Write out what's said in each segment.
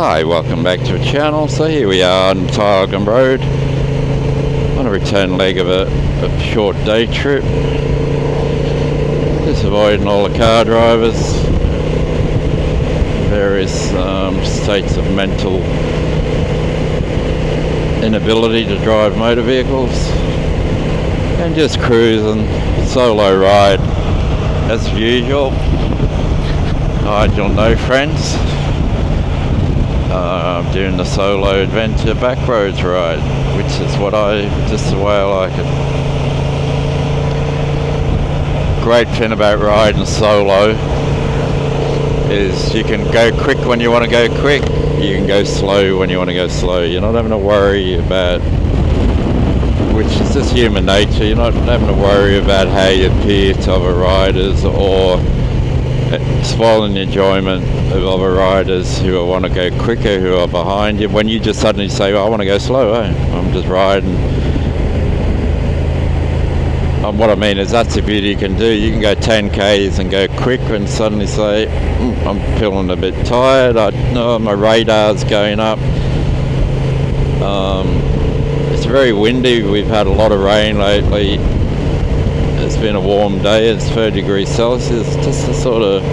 Hi, welcome back to the channel. So here we are on Tylegum Road on a return leg of a short day trip. Just avoiding all the car drivers, various states of mental inability to drive motor vehicles, and just cruising, solo ride as usual. Nigel, no friends. I'm doing the solo adventure backroads ride, which is just the way I like it. Great thing about riding solo is you can go quick when you want to go quick, you can go slow when you want to go slow. You're not having to worry about, which is just human nature, you're not having to worry about how you appear to other riders or spoiling the enjoyment of other riders who want to go quicker, who are behind you. When you just suddenly say, well, I want to go slow, I'm just riding. And what I mean is that's the beauty you can do. You can go 10 Ks and go quick and suddenly say, I'm feeling a bit tired, my radar's going up. It's very windy, we've had a lot of rain lately. It's been a warm day, it's 30 degrees Celsius, just the sort of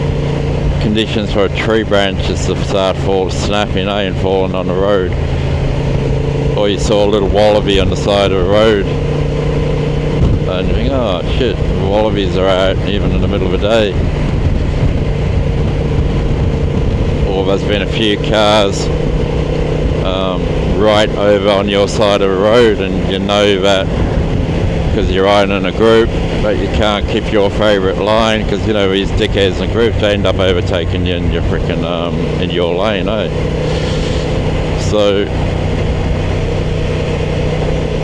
conditions for a tree branches to start snapping and falling on the road. Or you saw a little wallaby on the side of the road and you think, oh shit, wallabies are out even in the middle of the day. Or there's been a few cars right over on your side of the road, and you know that because you're riding in a group, but you can't keep your favourite line because you know these dickheads in groups, they end up overtaking you in your freaking in your lane, So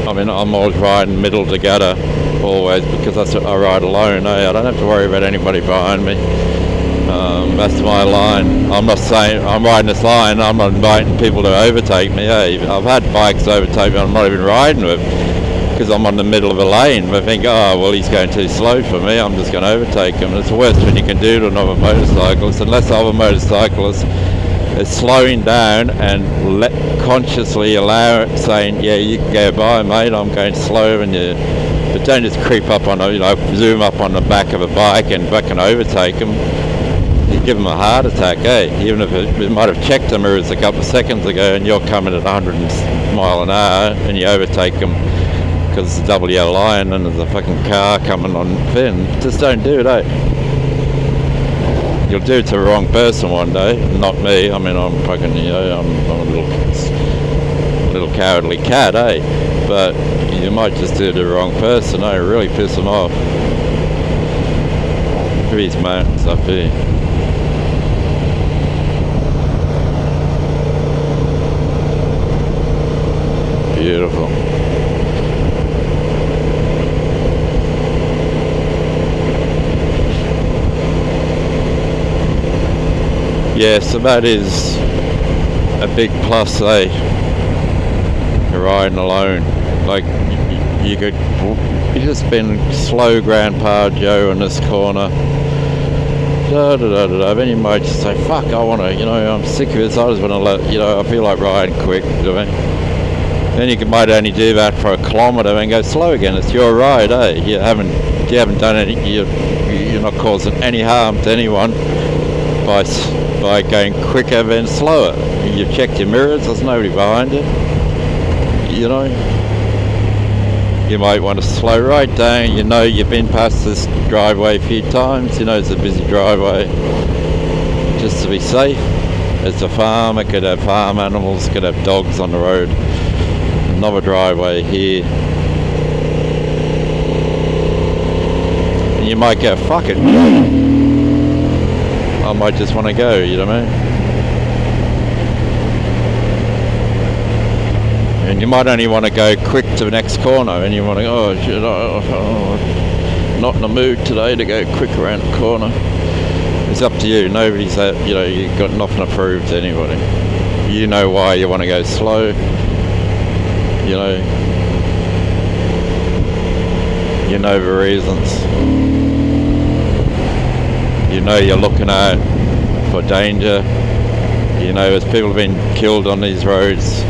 I mean, I'm always riding middle together, always, because I ride alone. I don't have to worry about anybody behind me. That's my line. I'm not saying I'm riding this line, I'm not inviting people to overtake me. I've had bikes overtake me I'm not even riding with, because I'm on the middle of a lane. I think, oh well, he's going too slow for me, I'm just going to overtake him. And it's the worst thing you can do to another motorcyclist, unless other motorcyclists is slowing down and consciously allow it, saying, yeah, you can go by, mate, I'm going slow, but don't just creep up on zoom up on the back of a bike and back and overtake them. You give them a heart attack, even if it might have checked the mirrors a couple of seconds ago and you're coming at 100 mile an hour and you overtake them because it's a double yellow line and there's a fucking car coming on thin. Just don't do it, You'll do it to the wrong person one day, not me. I mean, I'm fucking, I'm a little cowardly cat, but you might just do it to the wrong person, really piss them off. Look at these mountains up here. Beautiful. Yeah, so that is a big plus, riding alone. Like, you just been slow Grandpa Joe in this corner, then you might just say, fuck, I want to, I'm sick of this, I just want to I feel like riding quick, Then you might only do that for a kilometre and go slow again. It's your ride, You haven't done any. You're not causing any harm to anyone by going quicker than slower. You've checked your mirrors. There's nobody behind you. You might want to slow right down. You've been past this driveway a few times. It's a busy driveway. Just to be safe. It's a farm. It could have farm animals. It could have dogs on the road. Another driveway here, and you might go, fuck it, I might just want to go, you know what I mean? And you might only want to go quick to the next corner, and you want to go, oh shit, not in the mood today to go quick around the corner. It's up to you. Nobody's you've got nothing to prove to anybody. You know why you want to go slow. You know the reasons. You're looking out for danger. You know, as people have been killed on these roads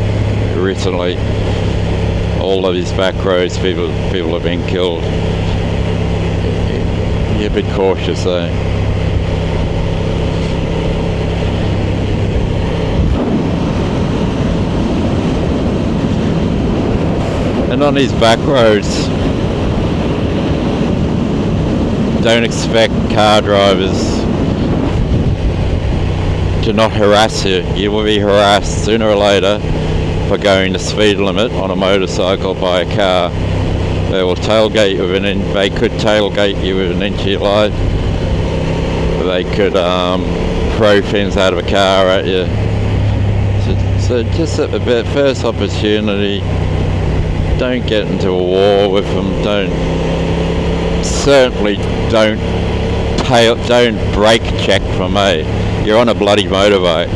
recently, all of these back roads, people have been killed. You're a bit cautious though. And on these back roads, don't expect car drivers to not harass you. You will be harassed sooner or later for going the speed limit on a motorcycle by a car. They will tailgate you they could tailgate you with an inch of your life. They could throw things out of a car at you. So just at the first opportunity, don't get into a war with them. Certainly don't brake check for me. You're on a bloody motorbike.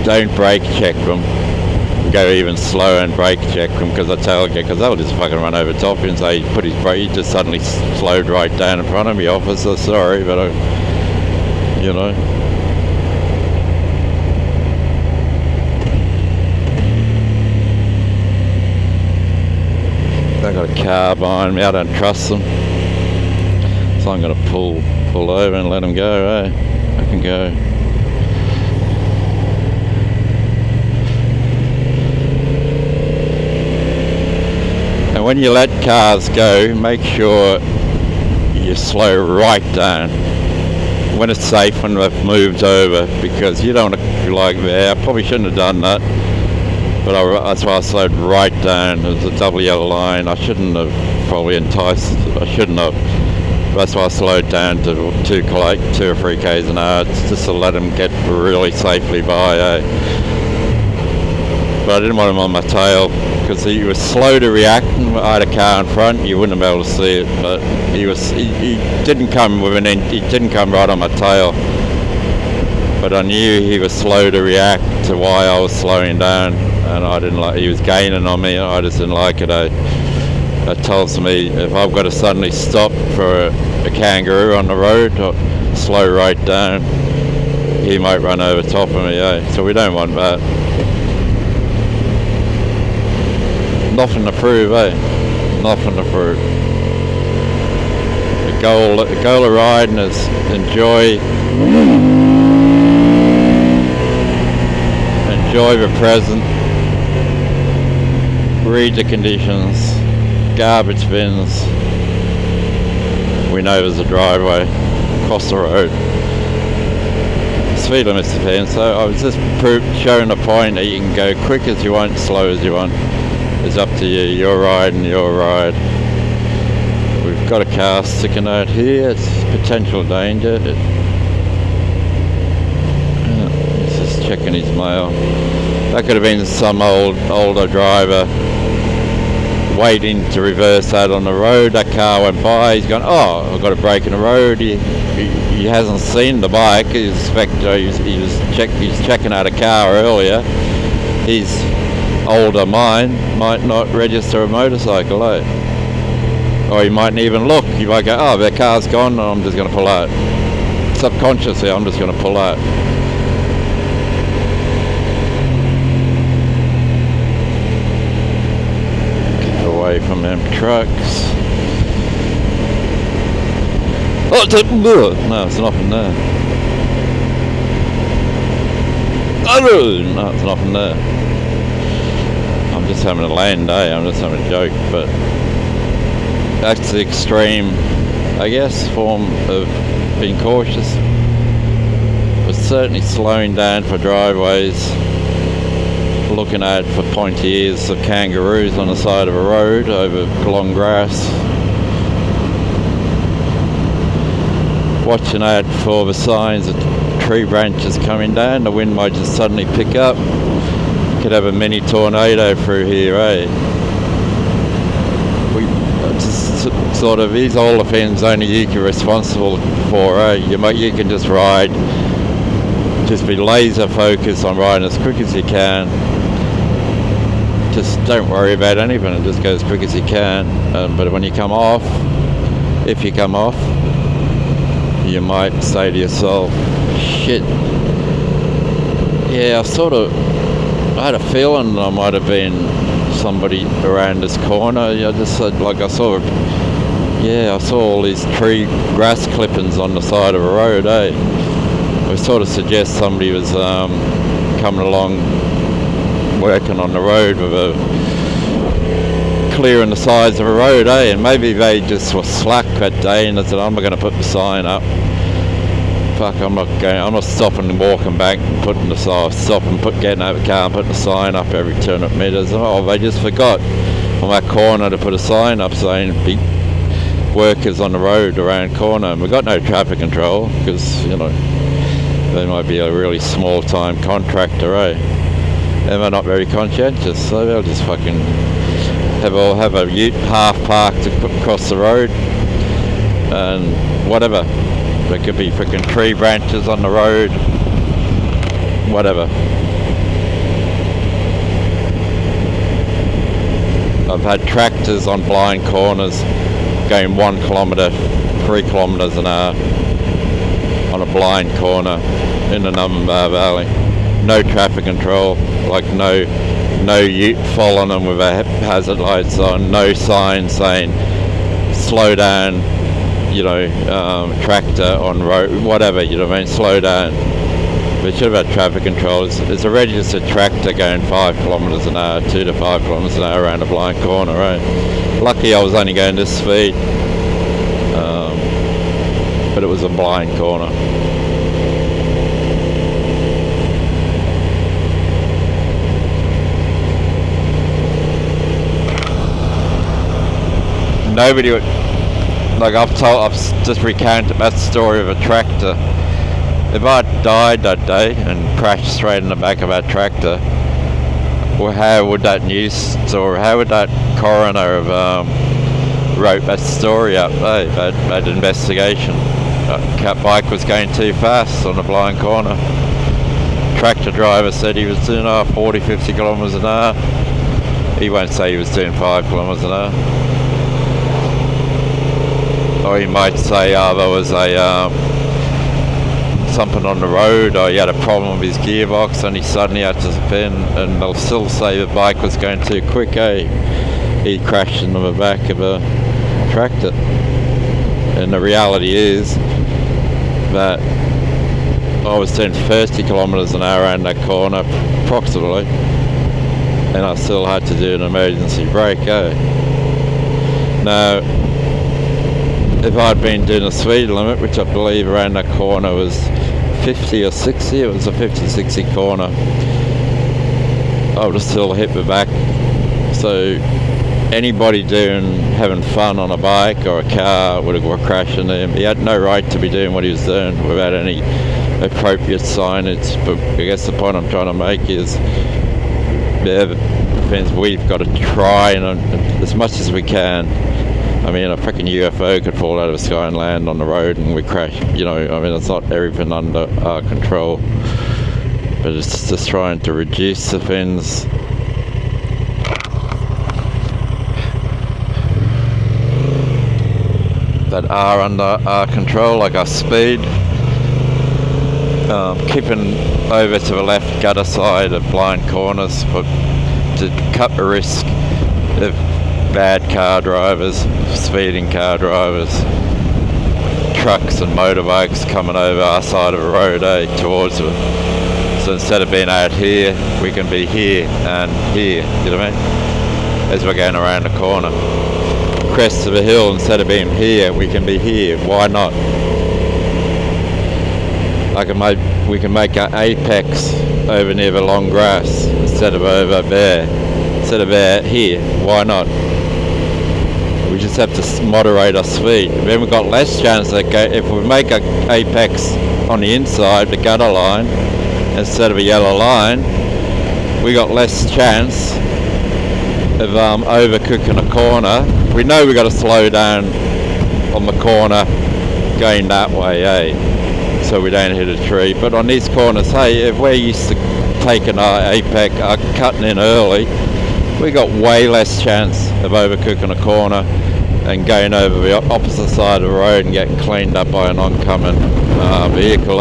Don't brake check them. Go even slower and brake check them, because I tell you, because they'll just fucking run over top you and say he just suddenly slowed right down in front of me, officer. Sorry, but you know. I got a car behind me. I don't trust them, so I'm going to pull over and let them go. I can go. And when you let cars go, make sure you slow right down when it's safe, when they've moved over, because you don't want to be like there. I probably shouldn't have done that, but that's why I slowed right down. There's a double yellow line. I shouldn't have probably enticed. I shouldn't have. That's why I slowed down to 2 or 3 k's an hour, just to let him get really safely by. But I didn't want him on my tail, because he was slow to react. I had a car in front, you wouldn't have been able to see it, but he didn't come he didn't come right on my tail. But I knew he was slow to react to why I was slowing down, and I didn't like. He was gaining on me, and I just didn't like it. It tells me if I've got to suddenly stop for a kangaroo on the road, or slow right down, he might run over top of me. So we don't want that. Nothing to prove, Nothing to prove. The goal of riding is enjoy the present, read the conditions, garbage bins. We know there's a driveway across the road. Speed limit's depend, so I was just showing the point that you can go quick as you want, slow as you want. It's up to you. Your ride and your ride. We've got a car sticking out here. It's potential danger. He's just checking his mail. That could have been some older driver waiting to reverse that on the road. That car went by. He's gone, oh, I've got a break in the road. He hasn't seen the bike. He's checking out a car earlier. He's older mind might not register a motorcycle, or he mightn't even look. You might go, oh, their car's gone, I'm just going to pull out. Subconsciously, I'm just going to pull out. Keep away from them trucks. Oh, no, it's nothing there. Oh, no, it's nothing there. I'm just having a land day, I'm just having a joke, but that's the extreme, I guess, form of being cautious. But certainly slowing down for driveways, looking out for pointy ears of kangaroos on the side of a road over long grass, watching out for the signs of tree branches coming down. The wind might just suddenly pick up. Could have a mini tornado through here, We just sort of, these are all the things only you can be responsible for, You can just ride, just be laser focused on riding as quick as you can. Just don't worry about anything, and just go as quick as you can. But when you come off, if you come off, you might say to yourself, shit. Yeah, I had a feeling I might have been somebody around this corner. I just said, like, I saw all these grass clippings on the side of a road, It sort of suggests somebody was coming along, working on the road with clearing the sides of a road, and maybe they just were slack that day and they said, I'm not going to put the sign up. Fuck, I'm not stopping and walking back and putting the sign, getting out of the car and putting the sign up every 200 metres. Oh, they just forgot on that corner to put a sign up saying be workers on the road around corner. And we've got no traffic control because, they might be a really small time contractor, and they're not very conscientious, so they'll just fucking have a ute half parked across the road and whatever. There could be freaking tree branches on the road, whatever. I've had tractors on blind corners going 1 kilometre, 3 kilometres an hour on a blind corner in the Numbar Valley. No traffic control, like no ute following them with a hazard lights on, no sign saying slow down, tractor on road, whatever, slow down. They should have had traffic control. It's a registered tractor going 5 kilometres an hour, 2 to 5 kilometres an hour around a blind corner, right? Lucky I was only going this speed, but it was a blind corner. Nobody would, I've just recounted that story of a tractor. If I died that day and crashed straight in the back of that tractor, well, how would that coroner have wrote that story up, that investigation? That bike was going too fast on a blind corner. Tractor driver said he was doing 40, 50 kilometres an hour. He won't say he was doing 5 kilometres an hour. Or he might say, there was something on the road, or he had a problem with his gearbox and he suddenly had to spin, and they'll still say the bike was going too quick, He crashed into the back of a tractor. And the reality is that I was doing 30 kilometres an hour around that corner, approximately, and I still had to do an emergency brake, Now, if I'd been doing a speed limit, which I believe around that corner was 50 or 60, it was a 50-60 corner, I would have still hit the back. So anybody having fun on a bike or a car would have crashing him. He had no right to be doing what he was doing without any appropriate signage. But I guess the point I'm trying to make is, we've got to try and as much as we can. I mean, a freaking UFO could fall out of the sky and land on the road and we crash, it's not everything under our control, but it's just trying to reduce the things that are under our control, like our speed, keeping over to the left gutter side of blind corners to cut the risk of bad car drivers, speeding car drivers, trucks and motorbikes coming over our side of the road, towards them. So instead of being out here, we can be here and here, as we're going around the corner. Crest of a hill, instead of being here, we can be here. Why not? We can make our apex over near the long grass instead of over there. Instead of here, why not? We just have to moderate our speed. Then we've got less chance if we make an apex on the inside, the gutter line, instead of a yellow line, we got less chance of overcooking a corner. We know we got to slow down on the corner going that way, so we don't hit a tree. But on these corners, if we're used to taking our apex, cutting in early, we got way less chance of overcooking a corner and going over the opposite side of the road and getting cleaned up by an oncoming vehicle,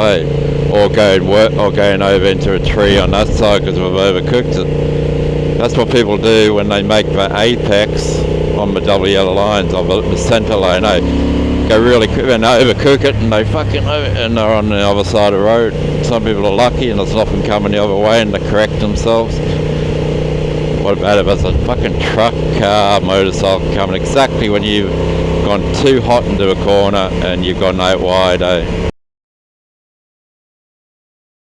or going over into a tree on that side because we've overcooked it. That's what people do when they make the apex on the double yellow lines of the centre lane. They go really quick and overcook it, and they and they're on the other side of the road. Some people are lucky and it's often coming the other way and they correct themselves. What about if it's a fucking truck, car, motorcycle coming exactly when you've gone too hot into a corner and you've gone out wide, eh?